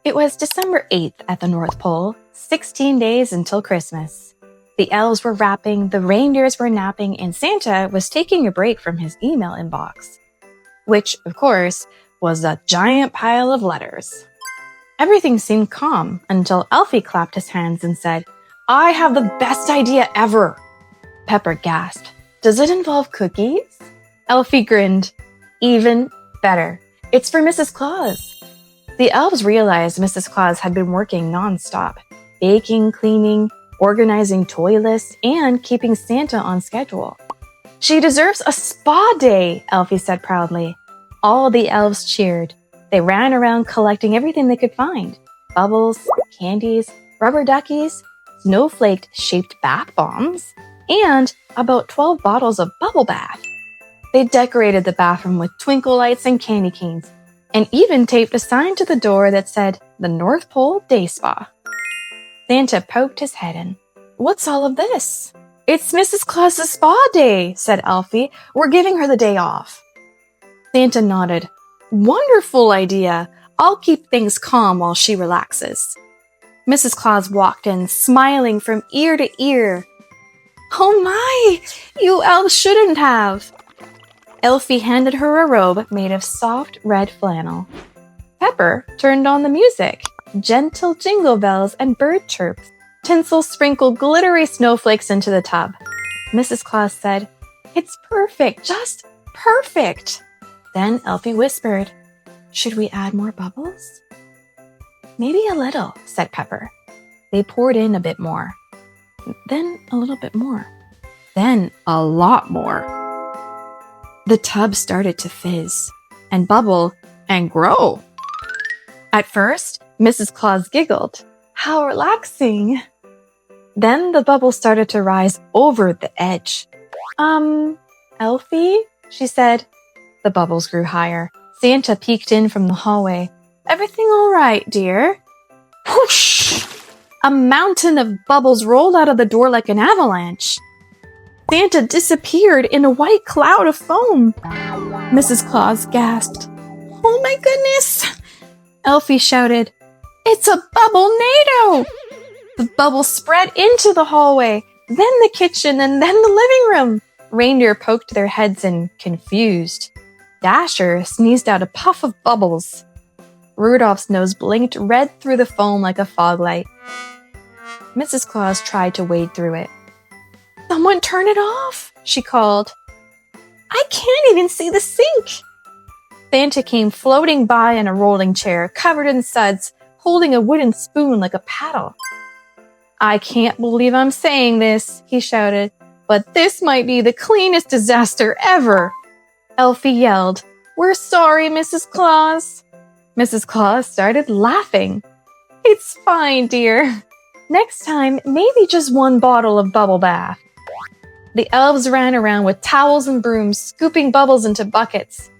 It was December 8th at the North Pole, 16 days until Christmas. The elves were wrapping, the reindeers were napping, and Santa was taking a break from his email inbox, which, of course, was a giant pile of letters. Everything seemed calm until Elfie clapped his hands and said, "I have the best idea ever!" Pepper gasped, "Does it involve cookies?" Elfie grinned, "Even better. It's for Mrs. Claus." The elves realized Mrs. Claus had been working nonstop, baking, cleaning, organizing toy lists, and keeping Santa on schedule. "She deserves a spa day," Elfie said proudly. All the elves cheered. They ran around collecting everything they could find: bubbles, candies, rubber duckies, snowflake-shaped bath bombs, and about 12 bottles of bubble bath. They decorated the bathroom with twinkle lights and candy canes, and even taped a sign to the door that said, "The North Pole Day Spa." Santa poked his head in. "What's all of this?" "It's Mrs. Claus's spa day," said Elfie. "We're giving her the day off." Santa nodded. "Wonderful idea. I'll keep things calm while she relaxes." Mrs. Claus walked in, smiling from ear to ear. "Oh my! You elves shouldn't have!" Elfie handed her a robe made of soft red flannel. Pepper turned on the music. Gentle jingle bells and bird chirps. Tinsel sprinkled glittery snowflakes into the tub. Mrs. Claus said, "It's perfect, just perfect." Then Elfie whispered, "Should we add more bubbles?" "Maybe a little," said Pepper. They poured in a bit more. Then a little bit more. Then a lot more. The tub started to fizz and bubble and grow. At first, Mrs. Claus giggled. "How relaxing." Then the bubbles started to rise over the edge. Elfie?" she said. The bubbles grew higher. Santa peeked in from the hallway. "Everything all right, dear?" Whoosh! A mountain of bubbles rolled out of the door like an avalanche. Santa disappeared in a white cloud of foam. Mrs. Claus gasped. "Oh my goodness!" Elfie shouted, "It's a bubble-nado!" The bubbles spread into the hallway, then the kitchen, and then the living room. Reindeer poked their heads in, confused. Dasher sneezed out a puff of bubbles. Rudolph's nose blinked red through the foam like a fog light. Mrs. Claus tried to wade through it. "Someone turn it off," she called. "I can't even see the sink." Santa came floating by in a rolling chair, covered in suds, holding a wooden spoon like a paddle. "I can't believe I'm saying this," he shouted, "but this might be the cleanest disaster ever." Elfie yelled, "We're sorry, Mrs. Claus." Mrs. Claus started laughing. "It's fine, dear. Next time, maybe just one bottle of bubble bath." The elves ran around with towels and brooms, scooping bubbles into buckets.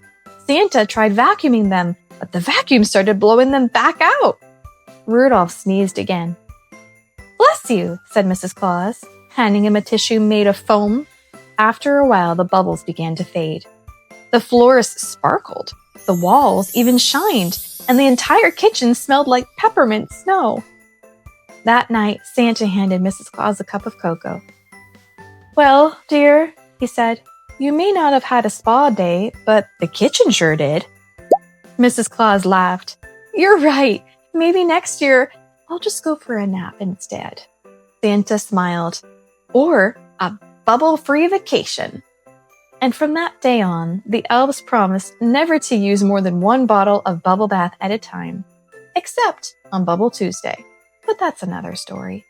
Santa tried vacuuming them, but the vacuum started blowing them back out. Rudolph sneezed again. "Bless you," said Mrs. Claus, handing him a tissue made of foam. After a while, the bubbles began to fade. The floors sparkled, the walls even shined, and the entire kitchen smelled like peppermint snow. That night, Santa handed Mrs. Claus a cup of cocoa. "Well, dear," he said, "you may not have had a spa day, but the kitchen sure did." Mrs. Claus laughed. "You're right. Maybe next year I'll just go for a nap instead." Santa smiled. "Or a bubble-free vacation." And from that day on, the elves promised never to use more than one bottle of bubble bath at a time, except on Bubble Tuesday. But that's another story.